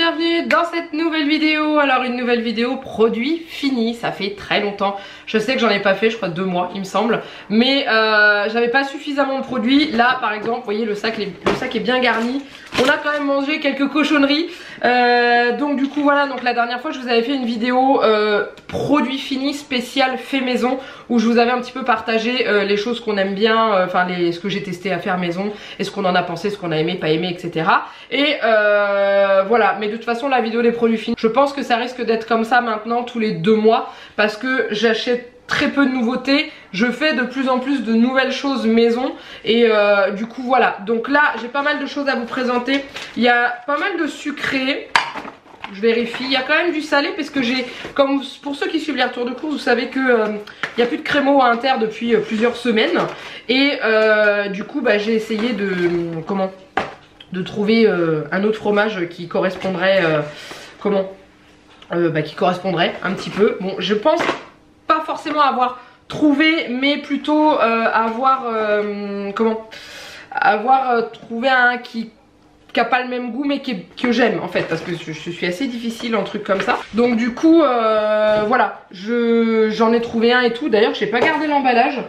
bienvenue dans cette nouvelle vidéo. Alors une nouvelle vidéo produit fini, ça fait très longtemps. Je sais que j'en ai pas fait, je crois 2 mois il me semble. Mais j'avais pas suffisamment de produits. Là par exemple, vous voyez le sac est bien garni. On a quand même mangé quelques cochonneries. Donc du coup voilà, donc la dernière fois je vous avais fait une vidéo produit fini spécial fait maison, où je vous avais un petit peu partagé les choses qu'on aime bien, enfin ce que j'ai testé à faire maison, et ce qu'on en a pensé, ce qu'on a aimé, pas aimé, etc. Et voilà, mais de toute façon la vidéo des produits finis, je pense que ça risque d'être comme ça maintenant tous les 2 mois, parce que j'achète très peu de nouveautés, je fais de plus en plus de nouvelles choses maison, et du coup voilà. Donc là j'ai pas mal de choses à vous présenter. Il y a pas mal de sucré, je vérifie, il y a quand même du salé, parce que j'ai, comme pour ceux qui suivent les retours de course, vous savez que il n'y a plus de crémeaux à Inter depuis plusieurs semaines, et du coup bah, j'ai essayé de trouver un autre fromage qui correspondrait qui correspondrait un petit peu. Bon, je pense pas forcément avoir trouvé, mais plutôt avoir trouvé un qui a pas le même goût, mais que j'aime en fait, parce que je suis assez difficile en truc comme ça. Donc du coup voilà, j'en ai trouvé un et tout. D'ailleurs j'ai pas gardé l'emballage,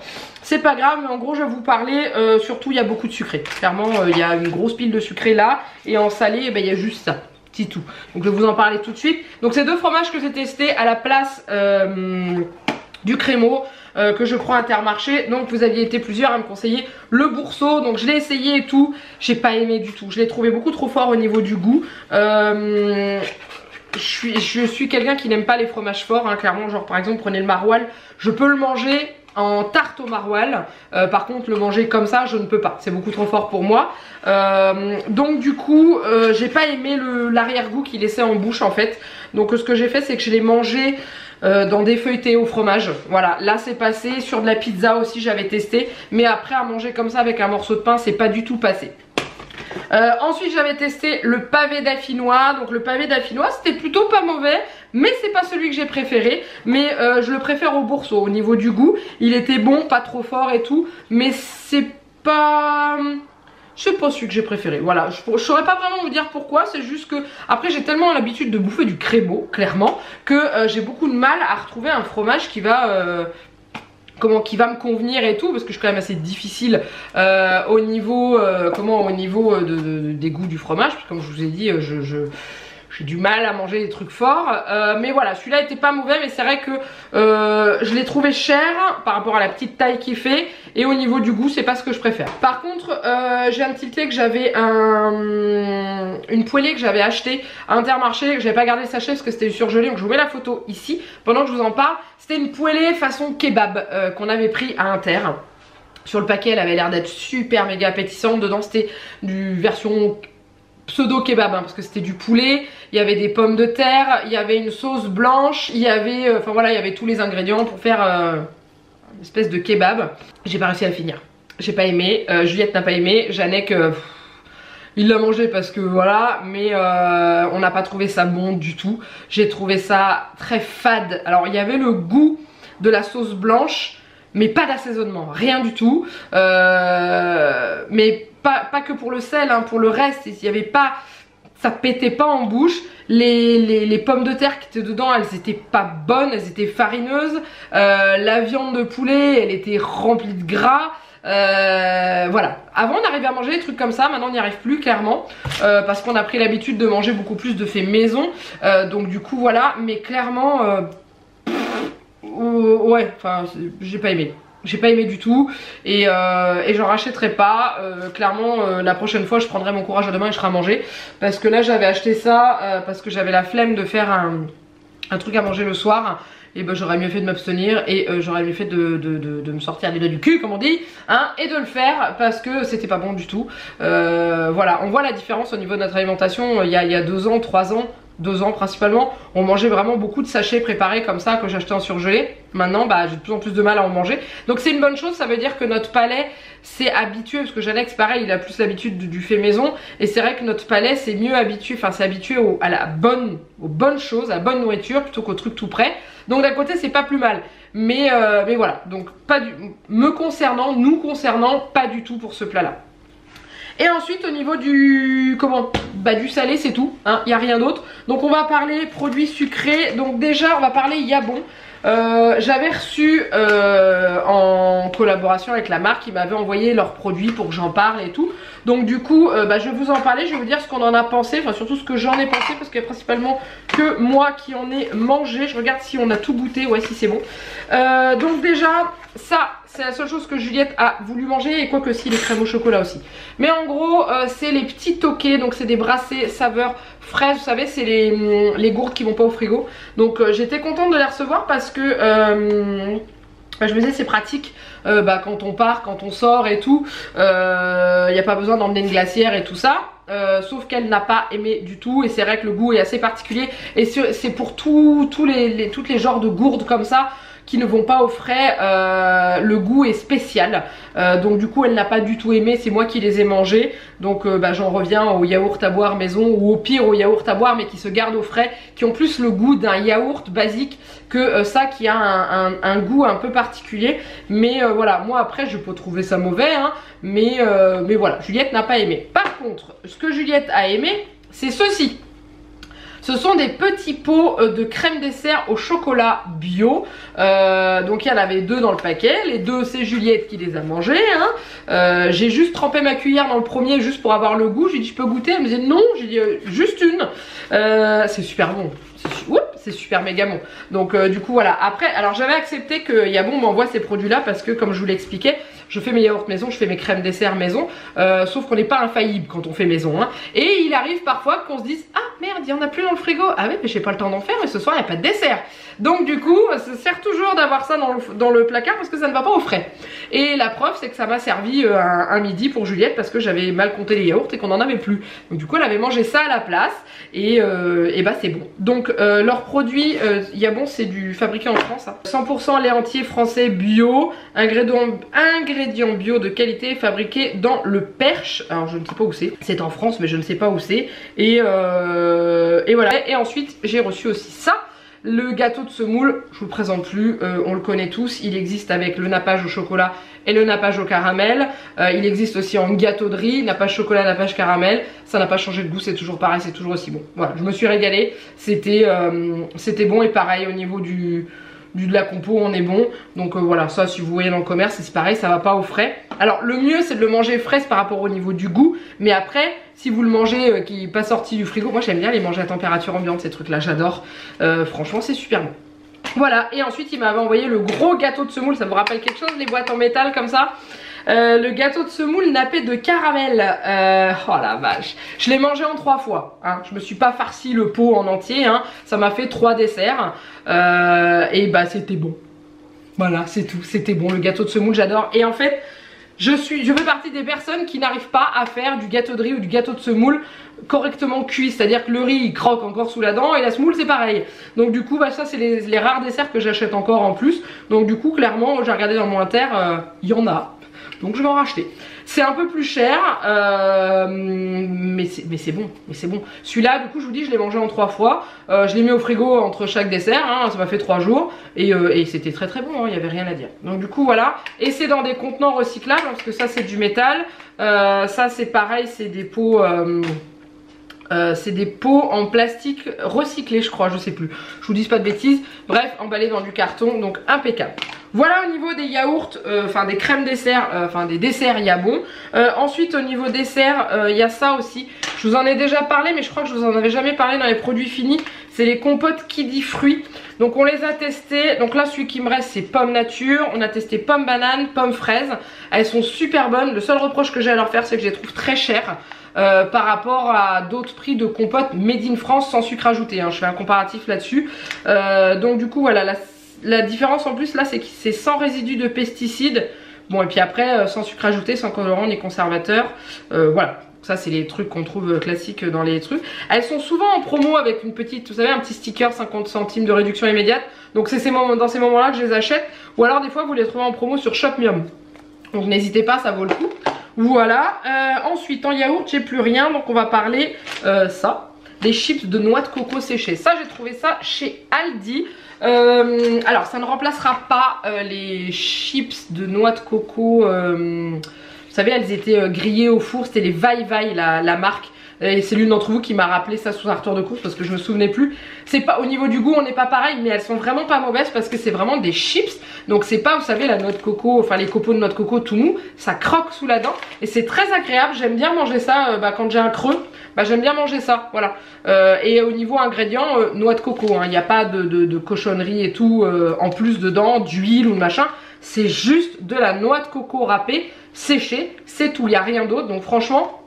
c'est pas grave, mais en gros je vais vous parler, surtout il y a beaucoup de sucré. Clairement il y a une grosse pile de sucré là, et en salé il y a juste ça, c'est tout. Donc je vais vous en parler tout de suite. Donc c'est 2 fromages que j'ai testés à la place du crémeau, que je prends à Intermarché. Donc vous aviez été plusieurs à me conseiller le bourseau, donc je l'ai essayé et tout, j'ai pas aimé du tout, je l'ai trouvé beaucoup trop fort au niveau du goût. Je suis quelqu'un qui n'aime pas les fromages forts, hein, clairement. Genre par exemple prenez le maroilles, je peux le manger en tarte au maroilles, par contre le manger comme ça je ne peux pas, c'est beaucoup trop fort pour moi. Donc du coup j'ai pas aimé l'arrière-goût qu'il laissait en bouche en fait. Donc ce que j'ai fait, c'est que je l'ai mangé dans des feuilletés au fromage. Voilà, là c'est passé. Sur de la pizza aussi j'avais testé, mais après à manger comme ça avec un morceau de pain, c'est pas du tout passé. Ensuite j'avais testé le pavé dauphinois. Donc le pavé dauphinois c'était plutôt pas mauvais, mais c'est pas celui que j'ai préféré. Mais je le préfère au bourseau. Au niveau du goût il était bon, pas trop fort et tout, mais c'est pas... c'est pas celui que j'ai préféré. Voilà, je saurais pas vraiment vous dire pourquoi. C'est juste que après j'ai tellement l'habitude de bouffer du crémeau, clairement, que j'ai beaucoup de mal à retrouver un fromage qui va... qui va me convenir et tout, parce que je suis quand même assez difficile au niveau des goûts du fromage, parce que comme je vous ai dit j'ai du mal à manger des trucs forts, mais voilà, celui-là était pas mauvais, mais c'est vrai que je l'ai trouvé cher par rapport à la petite taille qu'il fait, et au niveau du goût c'est pas ce que je préfère. Par contre j'ai un tilté que j'avais une poêlée que j'avais acheté à Intermarché, que j'avais pas gardé le sachet parce que c'était surgelé, donc je vous mets la photo ici pendant que je vous en parle. C'était une poêlée façon kebab qu'on avait pris à Inter. Sur le paquet elle avait l'air d'être super méga appétissante, dedans c'était du version pseudo kebab, hein, parce que c'était du poulet, il y avait des pommes de terre, il y avait une sauce blanche, il y avait voilà, il y avait tous les ingrédients pour faire une espèce de kebab. J'ai pas réussi à le finir, j'ai pas aimé, Juliette n'a pas aimé, Janek il l'a mangé parce que voilà, mais on n'a pas trouvé ça bon du tout. J'ai trouvé ça très fade. Alors il y avait le goût de la sauce blanche, mais pas d'assaisonnement, rien du tout, mais pas que pour le sel, hein, pour le reste, il y avait pas, ça pétait pas en bouche. Les pommes de terre qui étaient dedans, elles étaient pas bonnes, elles étaient farineuses. La viande de poulet, elle était remplie de gras. Voilà, avant on arrivait à manger des trucs comme ça, maintenant on n'y arrive plus clairement, parce qu'on a pris l'habitude de manger beaucoup plus de fait maison, donc du coup voilà, mais clairement ouais, enfin j'ai pas aimé. J'ai pas aimé du tout, et j'en rachèterai pas. Clairement la prochaine fois je prendrai mon courage à deux mains et je serai à manger, parce que là j'avais acheté ça parce que j'avais la flemme de faire un truc à manger le soir, et ben j'aurais mieux fait de m'abstenir, et j'aurais mieux fait de me sortir les doigts du cul comme on dit, hein, et de le faire parce que c'était pas bon du tout. Voilà, on voit la différence au niveau de notre alimentation. Il y a 2 ans, 3 ans, 2 ans principalement, on mangeait vraiment beaucoup de sachets préparés comme ça que j'achetais en surgelé. Maintenant bah j'ai de plus en plus de mal à en manger, donc c'est une bonne chose. Ça veut dire que notre palais s'est habitué, parce que Janek pareil, il a plus l'habitude du fait maison, et c'est vrai que notre palais s'est mieux habitué, enfin c'est habitué aux bonnes choses, à la bonne nourriture plutôt qu'aux trucs tout prêts. Donc d'un côté c'est pas plus mal, mais voilà, donc pas nous concernant pas du tout pour ce plat là. Et ensuite au niveau du du salé, c'est tout, hein, il n'y a rien d'autre. Donc on va parler produits sucrés. Donc déjà on va parler Yabon. J'avais reçu en collaboration avec la marque, ils m'avaient envoyé leurs produits pour que j'en parle et tout. Donc du coup je vais vous en parler, je vais vous dire ce qu'on en a pensé, enfin surtout ce que j'en ai pensé, parce qu'il y a principalement que moi qui en ai mangé. Je regarde si on a tout goûté, ouais, si c'est bon. Donc déjà ça c'est la seule chose que Juliette a voulu manger, et quoique si, les crèmes au chocolat aussi. Mais en gros c'est les petits toqués, donc c'est des brassés saveur fraise, vous savez, c'est les gourdes qui vont pas au frigo. Donc j'étais contente de les recevoir parce que je me disais c'est pratique quand on part, quand on sort et tout, il n'y a pas besoin d'emmener une glacière et tout ça. Sauf qu'elle n'a pas aimé du tout, et c'est vrai que le goût est assez particulier, et c'est pour toutes les genres de gourdes comme ça qui ne vont pas au frais, le goût est spécial, donc du coup elle n'a pas du tout aimé, c'est moi qui les ai mangés. Donc j'en reviens au yaourt à boire maison, ou au pire au yaourt à boire mais qui se garde au frais, qui ont plus le goût d'un yaourt basique que ça qui a un goût un peu particulier. Mais voilà, moi après je peux trouver ça mauvais, hein, mais voilà, Juliette n'a pas aimé. Par contre, ce que Juliette a aimé, c'est ceci. Ce sont des petits pots de crème dessert au chocolat bio. Donc il y en avait 2 dans le paquet. Les 2 c'est Juliette qui les a mangés, hein. J'ai juste trempé ma cuillère dans le premier juste pour avoir le goût. J'ai dit je peux goûter, elle me disait non. J'ai dit juste une. C'est super bon. C'est super méga bon. Donc du coup voilà. Après, alors j'avais accepté que Yabon m'envoie ces produits là parce que comme je vous l'expliquais, je fais mes yaourts maison, je fais mes crèmes dessert maison, sauf qu'on n'est pas infaillible quand on fait maison, hein. Et il arrive parfois qu'on se dise ah merde, il y en a plus dans le frigo. Ah oui, mais j'ai pas le temps d'en faire, et ce soir il n'y a pas de dessert. Donc du coup ça sert toujours d'avoir ça dans le placard parce que ça ne va pas au frais. Et la preuve c'est que ça m'a servi un midi pour Juliette parce que j'avais mal compté les yaourts et qu'on n'en avait plus. Donc du coup elle avait mangé ça à la place, et c'est bon. Donc leurs produits Yabon, c'est du fabriqué en France, hein. 100% lait entier français bio, ingrédients bio de qualité, fabriqué dans le Perche. Alors je ne sais pas où c'est en France mais je ne sais pas où c'est. Et voilà. Et ensuite j'ai reçu aussi ça, le gâteau de semoule. Je vous le présente plus, on le connaît tous. Il existe avec le nappage au chocolat et le nappage au caramel. Il existe aussi en gâteau de riz, nappage chocolat, nappage caramel. Ça n'a pas changé de goût, c'est toujours pareil, c'est toujours aussi bon. Voilà, je me suis régalée, c'était bon. Et pareil au niveau de la compo, on est bon. Donc voilà, ça si vous voyez dans le commerce c'est pareil, ça va pas au frais. Alors le mieux c'est de le manger frais par rapport au niveau du goût, mais après si vous le mangez qui n'est pas sorti du frigo, moi j'aime bien les manger à température ambiante, ces trucs là j'adore. Franchement c'est super bon. Voilà, et ensuite il m'avait envoyé le gros gâteau de semoule. Ça vous rappelle quelque chose, les boîtes en métal comme ça? Le gâteau de semoule nappé de caramel. Oh la vache, je l'ai mangé en 3 fois, hein. Je me suis pas farci le pot en entier, hein. Ça m'a fait 3 desserts, et c'était bon. Voilà, c'est tout, c'était bon. Le gâteau de semoule j'adore. Et en fait je fais partie des personnes qui n'arrivent pas à faire du gâteau de riz ou du gâteau de semoule correctement cuit, c'est à dire que le riz il croque encore sous la dent, et la semoule c'est pareil. Donc du coup ça c'est les rares desserts que j'achète encore en plus. Donc du coup clairement j'ai regardé dans mon inter, il y en a, donc je vais en racheter. C'est un peu plus cher, mais c'est bon, Celui-là du coup je vous dis je l'ai mangé en 3 fois. Je l'ai mis au frigo entre chaque dessert, hein, ça m'a fait 3 jours, et c'était très très bon, hein, il n'y avait rien à dire. Donc du coup voilà, et c'est dans des contenants recyclables parce que ça c'est du métal. Ça c'est pareil, c'est des pots en plastique recyclé je crois, je sais plus, je vous dis pas de bêtises. Bref, emballé dans du carton, donc impeccable. Voilà au niveau des yaourts, des crèmes dessert, des desserts Yabon. Ensuite au niveau dessert, il y a ça aussi. Je vous en ai déjà parlé, mais je crois que je vous en avais jamais parlé dans les produits finis. C'est les compotes Kiddy fruits. Donc on les a testés. Donc là celui qui me reste c'est pomme nature. On a testé pomme banane, pomme fraise. Elles sont super bonnes. Le seul reproche que j'ai à leur faire c'est que je les trouve très chères. Par rapport à d'autres prix de compotes made in France sans sucre ajouté, hein. Je fais un comparatif là-dessus. Donc du coup voilà, la différence en plus là c'est que c'est sans résidus de pesticides. Bon, et puis après sans sucre ajouté, sans colorant ni conservateur. Voilà, ça c'est les trucs qu'on trouve classiques dans les trucs. Elles sont souvent en promo avec une petite, vous savez, un petit sticker 50 centimes de réduction immédiate. Donc c'est dans ces moments là que je les achète. Ou alors des fois vous les trouvez en promo sur Shopmium. Donc n'hésitez pas, ça vaut le coup. Voilà, ensuite en yaourt j'ai plus rien, donc on va parler ça, des chips de noix de coco séchées. Ça j'ai trouvé ça chez Aldi. Alors ça ne remplacera pas les chips de noix de coco, savez, elles étaient grillées au four, c'était les Vai Vai la marque. Et c'est l'une d'entre vous qui m'a rappelé ça sous un retour de course parce que je me souvenais plus. C'est pas au niveau du goût, on n'est pas pareil, mais elles sont vraiment pas mauvaises parce que c'est vraiment des chips. Donc c'est pas, vous savez, la noix de coco, enfin les copeaux de noix de coco tout mou, ça croque sous la dent et c'est très agréable. J'aime bien manger ça quand j'ai un creux. J'aime bien manger ça, voilà. Et au niveau ingrédients, noix de coco, il n'y a pas de cochonnerie et tout en plus dedans, d'huile ou de machin. C'est juste de la noix de coco râpée, séchée, c'est tout, il n'y a rien d'autre. Donc franchement,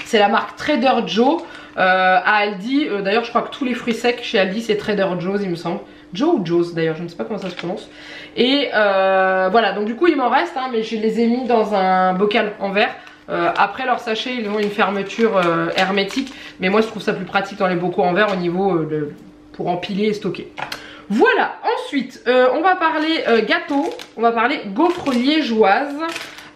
c'est la marque Trader Joe à Aldi. D'ailleurs, je crois que tous les fruits secs chez Aldi, c'est Trader Joe's, il me semble. Joe ou Joe's d'ailleurs, je ne sais pas comment ça se prononce. Et voilà, donc du coup, il m'en reste, hein, mais je les ai mis dans un bocal en verre. Après leur sachet, ils ont une fermeture hermétique. Mais moi, je trouve ça plus pratique dans les bocaux en verre au niveau pour empiler et stocker. Voilà, ensuite, on va parler gâteau. On va parler gaufres liégeoises.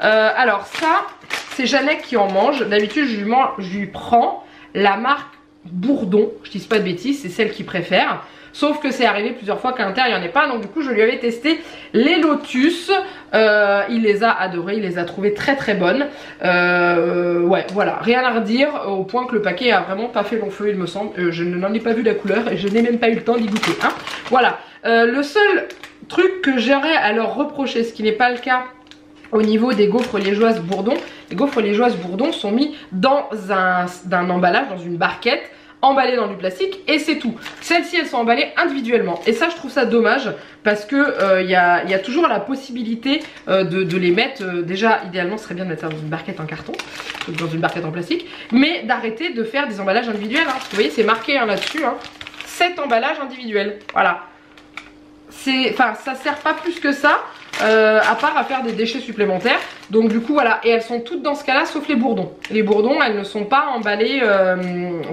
Alors ça... c'est Jeannette qui en mange. D'habitude, je lui prends la marque Bourdon. Je dis pas de bêtises, c'est celle qu'il préfère. Sauf que c'est arrivé plusieurs fois qu'à l'intérieur, il n'y en ait pas. Donc du coup, je lui avais testé les Lotus. Il les a adorés, il les a trouvées très très bonnes. Ouais, voilà, rien à redire. Au point que le paquet a vraiment pas fait long feu, il me semble. Je n'en ai pas vu la couleur et je n'ai même pas eu le temps d'y goûter. Hein. Voilà, le seul truc que j'aurais à leur reprocher, ce qui n'est pas le cas au niveau des gaufres liégeoises Bourdon, les gaufres liégeoises Bourdon sont mis dans un emballage, dans une barquette, emballées dans du plastique et c'est tout. Celles-ci, elles sont emballées individuellement et ça, je trouve ça dommage parce que y a toujours la possibilité de les mettre, déjà idéalement ce serait bien de mettre ça dans une barquette en carton, dans une barquette en plastique, mais d'arrêter de faire des emballages individuels. Hein. Vous voyez, c'est marqué hein, là-dessus, hein, 7 emballages individuels, voilà. Enfin, ça sert pas plus que ça. À part à faire des déchets supplémentaires. Donc du coup voilà, et elles sont toutes dans ce cas là sauf les bourdons. Les bourdons, elles ne sont pas emballées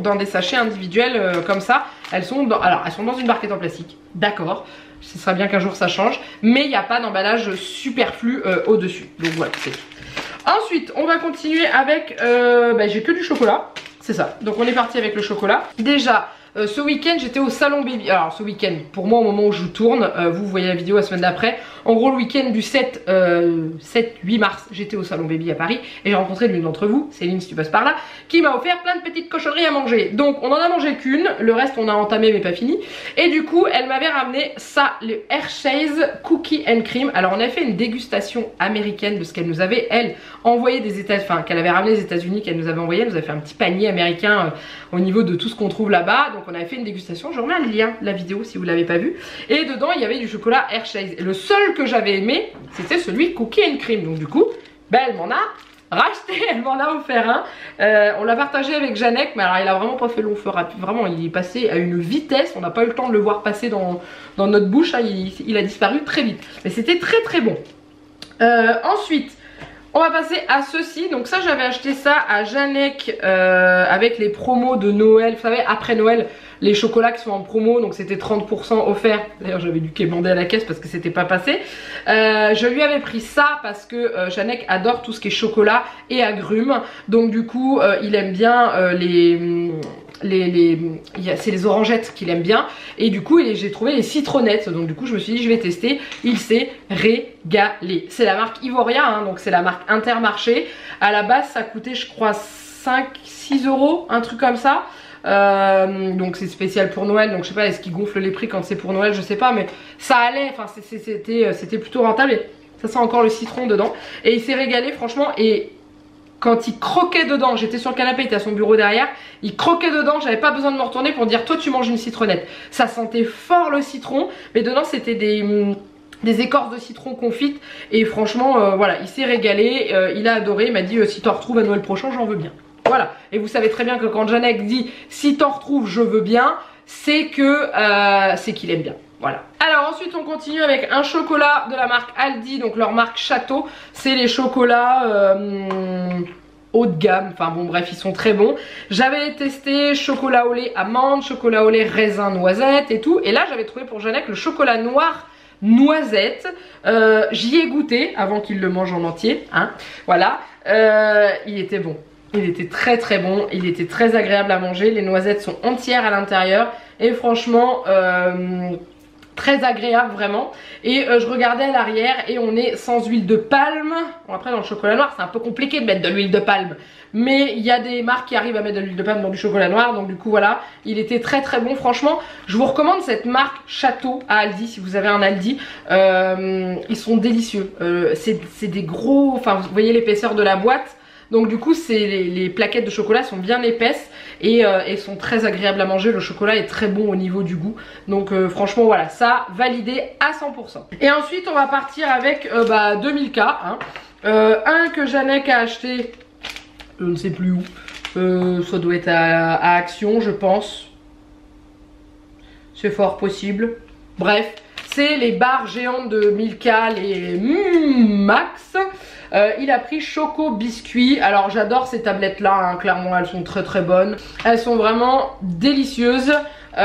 dans des sachets individuels comme ça. Elles sont dans une barquette en plastique, d'accord. Ce serait bien qu'un jour ça change, mais il n'y a pas d'emballage superflu au dessus. Donc voilà, c'est tout. Ensuite on va continuer avec j'ai que du chocolat, c'est ça. Donc on est parti avec le chocolat. Déjà ce week-end j'étais au salon baby. Alors ce week-end, pour moi au moment où je tourne, vous voyez la vidéo la semaine d'après. En gros le week-end du 7-8 mars, j'étais au salon baby à Paris et j'ai rencontré l'une d'entre vous, Céline si tu passes par là, qui m'a offert plein de petites cochonneries à manger. Donc on en a mangé qu'une, le reste on a entamé mais pas fini. Et du coup elle m'avait ramené ça, le Hershey's Cookie and Cream. Alors on a fait une dégustation américaine de ce qu'elle nous avait, elle, envoyé des États-Unis, enfin qu'elle avait ramené des États-Unis, qu'elle nous avait envoyé. Elle nous a fait un petit panier américain au niveau de tout ce qu'on trouve là-bas. Donc on avait fait une dégustation, je remets le lien, la vidéo si vous l'avez pas vu. Et dedans il y avait du chocolat Hershey's. Et le seul que j'avais aimé, c'était celui Cookie and Cream. Donc du coup, elle m'en a racheté, elle m'en a offert un. On l'a partagé avec Jeannette, mais alors il a vraiment pas fait long feu rapide. Vraiment, il est passé à une vitesse, on n'a pas eu le temps de le voir passer dans notre bouche. Hein. Il a disparu très vite. Mais c'était très très bon. Ensuite, on va passer à ceci. Donc ça, j'avais acheté ça à Jeannette avec les promos de Noël. Vous savez, après Noël, les chocolats qui sont en promo, donc c'était 30% offert. D'ailleurs j'avais dû quémander à la caisse parce que c'était pas passé. Je lui avais pris ça parce que Jeannette adore tout ce qui est chocolat et agrumes. Donc du coup il aime bien c'est les orangettes qu'il aime bien. Et du coup j'ai trouvé les citronnettes. Donc du coup je me suis dit je vais tester. Il s'est régalé. C'est la marque Ivoria, hein, donc c'est la marque Intermarché. À la base ça coûtait je crois 5-6 €, un truc comme ça. Donc c'est spécial pour Noël, donc je sais pas, est-ce qu'ils gonflent les prix quand c'est pour Noël, je sais pas, mais ça allait, enfin c'était plutôt rentable. Et ça sent encore le citron dedans et il s'est régalé franchement. Et quand il croquait dedans, j'étais sur le canapé, il était à son bureau derrière, il croquait dedans, j'avais pas besoin de me retourner pour dire toi tu manges une citronnette. Ça sentait fort le citron, mais dedans c'était des écorces de citron confites. Et franchement voilà, il s'est régalé, il a adoré, il m'a dit si t'en retrouves à Noël prochain j'en veux bien. Voilà, et vous savez très bien que quand Jeannette dit si t'en retrouves je veux bien, c'est que c'est qu'il aime bien. Voilà. Alors ensuite on continue avec un chocolat de la marque Aldi, donc leur marque Château. C'est les chocolats haut de gamme, enfin bon bref ils sont très bons. J'avais testé chocolat au lait amande, chocolat au lait raisin noisette et tout. Et là j'avais trouvé pour Jeannette le chocolat noir noisette. J'y ai goûté avant qu'il le mange en entier, hein. Voilà, il était bon. Il était très très bon, il était très agréable à manger. Les noisettes sont entières à l'intérieur et franchement très agréable vraiment. Et je regardais à l'arrière et on est sans huile de palme. Bon, après dans le chocolat noir c'est un peu compliqué de mettre de l'huile de palme, mais il y a des marques qui arrivent à mettre de l'huile de palme dans du chocolat noir, donc du coup voilà, il était très très bon. Franchement je vous recommande cette marque Château à Aldi si vous avez un Aldi. Ils sont délicieux, c'est des gros, enfin vous voyez l'épaisseur de la boîte. Donc du coup les plaquettes de chocolat sont bien épaisses et sont très agréables à manger. Le chocolat est très bon au niveau du goût. Donc franchement voilà, ça validé à 100%. Et ensuite on va partir avec 2000K. Hein. Un que Janek a acheté, je ne sais plus où. Ça doit être à Action je pense. C'est fort possible. Bref, c'est les barres géantes de Milka, les Max. Il a pris Choco Biscuit. Alors j'adore ces tablettes là, hein. Clairement elles sont très très bonnes. Elles sont vraiment délicieuses. Mais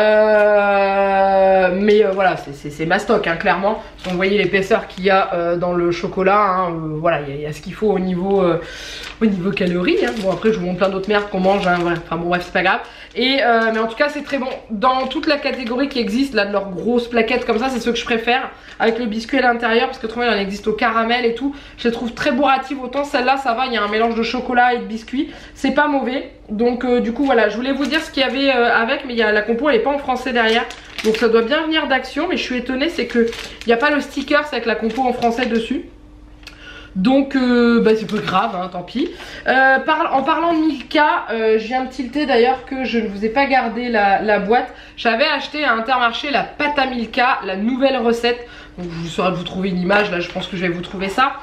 voilà, c'est ma stock hein, clairement. Donc, vous voyez l'épaisseur qu'il y a dans le chocolat, hein, voilà, il y a ce qu'il faut au niveau calories. Hein. Bon après je vous montre plein d'autres merdes qu'on mange, hein, ouais. Enfin bon bref c'est pas grave. Mais en tout cas c'est très bon. Dans toute la catégorie qui existe là de leurs grosses plaquettes comme ça, c'est ceux que je préfère. Avec le biscuit à l'intérieur, parce que autrement il en existe au caramel et tout. Je les trouve très bourratives, autant celle-là ça va, il y a un mélange de chocolat et de biscuit. C'est pas mauvais. Donc du coup voilà, je voulais vous dire ce qu'il y avait avec, mais la compo elle est pas en français derrière. Donc ça doit bien venir d'Action, mais je suis étonnée, c'est que il n'y a pas le sticker, c'est avec la compo en français dessus. Donc c'est peu grave, hein, tant pis. En parlant de Milka, je viens de tilter d'ailleurs que je ne vous ai pas gardé la boîte. J'avais acheté à Intermarché la pâte à Milka, la nouvelle recette. Donc je saurais vous trouver une image, là je pense que je vais vous trouver ça.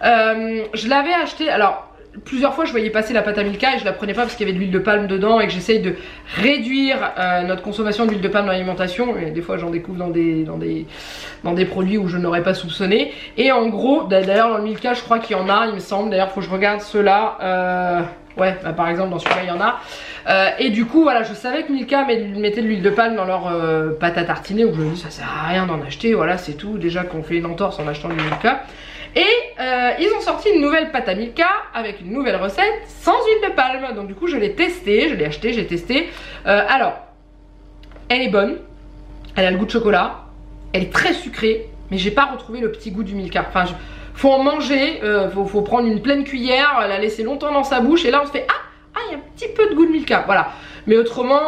Je l'avais acheté, alors plusieurs fois je voyais passer la pâte à Milka et je la prenais pas parce qu'il y avait de l'huile de palme dedans et que j'essaye de réduire notre consommation d'huile de palme dans l'alimentation. Et des fois j'en découvre dans des produits où je n'aurais pas soupçonné. Et en gros, d'ailleurs dans le Milka je crois qu'il y en a, il me semble, d'ailleurs faut que je regarde ceux-là. Ouais, par exemple dans celui-là il y en a. Et du coup voilà, je savais que Milka mettait de l'huile de palme dans leur pâte à tartiner, où je me dis ça sert à rien d'en acheter, voilà c'est tout, déjà qu'on fait une entorse en achetant du Milka. Et ils ont sorti une nouvelle pâte à Milka avec une nouvelle recette sans huile de palme. Donc du coup je l'ai testée, je l'ai acheté, j'ai testé. Alors, elle est bonne, elle a le goût de chocolat, elle est très sucrée, mais j'ai pas retrouvé le petit goût du Milka. Enfin, faut en manger, faut prendre une pleine cuillère, la laisser longtemps dans sa bouche et là on se fait il y a un petit peu de goût de Milka, voilà. Mais autrement,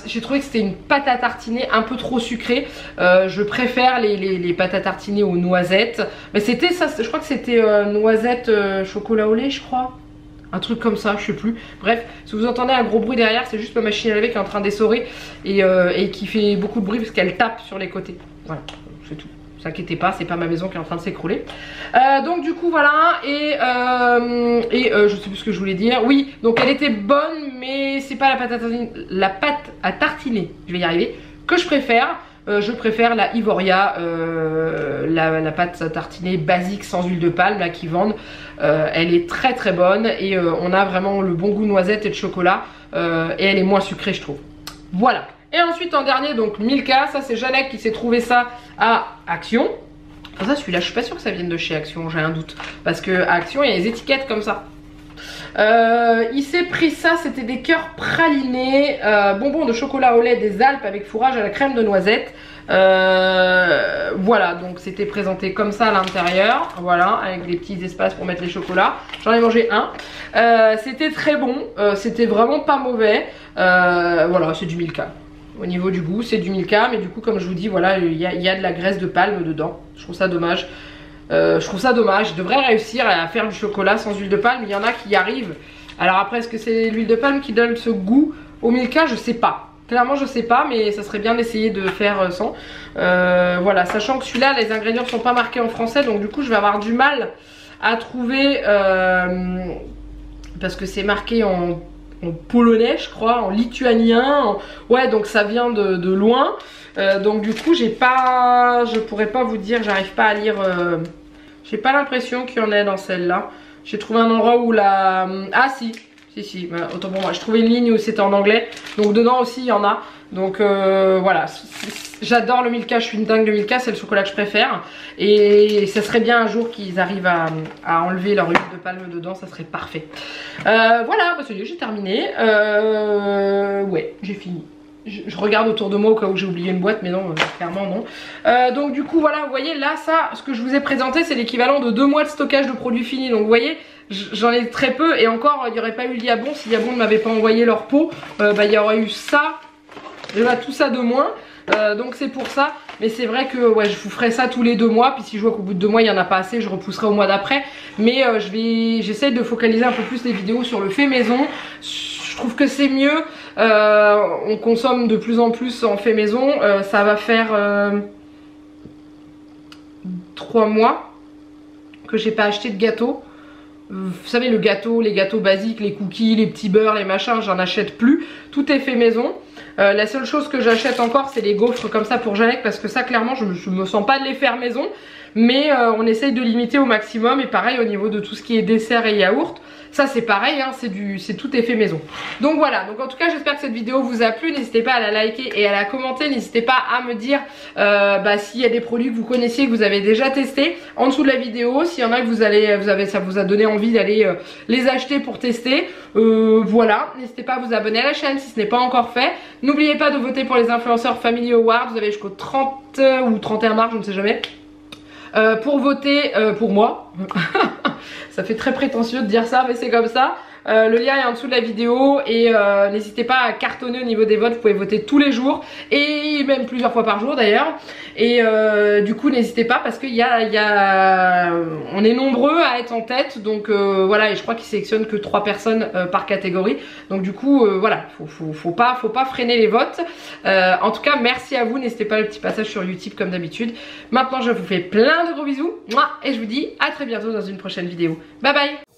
j'ai trouvé que c'était une pâte à tartiner un peu trop sucrée. Je préfère les pâtes à tartiner aux noisettes. Mais c'était ça, je crois que c'était noisette chocolat au lait, je crois. Un truc comme ça, je sais plus. Bref, si vous entendez un gros bruit derrière, c'est juste ma machine à laver qui est en train d'essorer et qui fait beaucoup de bruit parce qu'elle tape sur les côtés. Voilà, c'est tout. Ne vous inquiétez pas, c'est pas ma maison qui est en train de s'écrouler. Donc du coup voilà, je sais plus ce que je voulais dire. Oui, donc elle était bonne, mais c'est pas la pâte à tartiner, je vais y arriver, que je préfère. Je préfère la Ivoria, la pâte à tartiner basique sans huile de palme là qu'ils vendent. Elle est très très bonne et on a vraiment le bon goût noisette et de chocolat et elle est moins sucrée je trouve. Voilà. Et ensuite en dernier donc Milka, ça c'est Janek qui s'est trouvé ça à Action. Enfin, ça celui-là je suis pas sûre que ça vienne de chez Action, j'ai un doute. Parce que à Action il y a des étiquettes comme ça. Il s'est pris ça, c'était des cœurs pralinés, bonbons de chocolat au lait des Alpes avec fourrage à la crème de noisette. Voilà, donc c'était présenté comme ça à l'intérieur, voilà, avec des petits espaces pour mettre les chocolats. J'en ai mangé un, c'était très bon, c'était vraiment pas mauvais. Voilà, c'est du Milka. Au niveau du goût, c'est du Milka, mais du coup, comme je vous dis, voilà, il y a de la graisse de palme dedans. Je trouve ça dommage. Je devrais réussir à faire du chocolat sans huile de palme. Il y en a qui y arrivent. Alors après, est-ce que c'est l'huile de palme qui donne ce goût au Milka? Je sais pas. Clairement je sais pas, mais ça serait bien d'essayer de faire sans. Voilà, sachant que celui-là, les ingrédients ne sont pas marqués en français, donc du coup je vais avoir du mal à trouver parce que c'est marqué en polonais je crois, en lituanien, ouais donc ça vient de loin. Donc du coup je pourrais pas vous dire, j'arrive pas à lire, j'ai pas l'impression qu'il y en ait dans celle-là. J'ai trouvé un endroit où la... Ah si, autant pour moi, je trouvais une ligne où c'était en anglais, donc dedans aussi il y en a. Donc voilà, j'adore le Milka, je suis une dingue de Milka, c'est le chocolat que je préfère. Et ça serait bien un jour qu'ils arrivent à enlever leur huile de palme dedans, ça serait parfait. Voilà, bah, ça y est, j'ai terminé. Ouais, j'ai fini. Je regarde autour de moi au cas où j'ai oublié une boîte, mais non, clairement non. Donc du coup voilà, vous voyez là, ça, ce que je vous ai présenté, c'est l'équivalent de 2 mois de stockage de produits finis. Donc vous voyez, j'en ai très peu, et encore, il n'y aurait pas eu Liabon si Liabon ne m'avait pas envoyé leur pot. Il y aurait eu ça, déjà tout ça de moins. Donc c'est pour ça, mais c'est vrai que ouais, je vous ferai ça tous les 2 mois, puis si je vois qu'au bout de 2 mois il n'y en a pas assez, je repousserai au mois d'après. Mais j'essaie de focaliser un peu plus les vidéos sur le fait maison. Je trouve que c'est mieux, on consomme de plus en plus en fait maison. Ça va faire 3 mois que j'ai pas acheté de gâteau. Vous savez, le gâteau, les gâteaux basiques, les cookies, les petits beurres, les machins, j'en achète plus. Tout est fait maison. La seule chose que j'achète encore, c'est les gaufres comme ça pour Janek, parce que ça clairement je me sens pas de les faire maison. Mais on essaye de limiter au maximum. Et pareil au niveau de tout ce qui est dessert et yaourt, ça c'est pareil, hein, c'est tout est fait maison. Donc voilà, donc en tout cas j'espère que cette vidéo vous a plu. N'hésitez pas à la liker et à la commenter. N'hésitez pas à me dire s'il y a des produits que vous connaissiez, que vous avez déjà testé en dessous de la vidéo. S'il y en a que ça vous a donné envie d'aller les acheter pour tester. Voilà, n'hésitez pas à vous abonner à la chaîne si ce n'est pas encore fait. N'oubliez pas de voter pour les influenceurs Family Awards. Vous avez jusqu'au 30 ou 31 mars, je ne sais jamais. Pour voter pour moi. Ça fait très prétentieux de dire ça, mais c'est comme ça. Le lien est en dessous de la vidéo, et n'hésitez pas à cartonner au niveau des votes. Vous pouvez voter tous les jours, et même plusieurs fois par jour d'ailleurs. Et du coup n'hésitez pas, parce qu'il on est nombreux à être en tête. Donc voilà, et je crois qu'ils sélectionnent que 3 personnes par catégorie. Donc du coup voilà, faut pas freiner les votes. En tout cas merci à vous, n'hésitez pas le petit passage sur YouTube comme d'habitude. Maintenant je vous fais plein de gros bisous, et je vous dis à très bientôt dans une prochaine vidéo. Bye bye.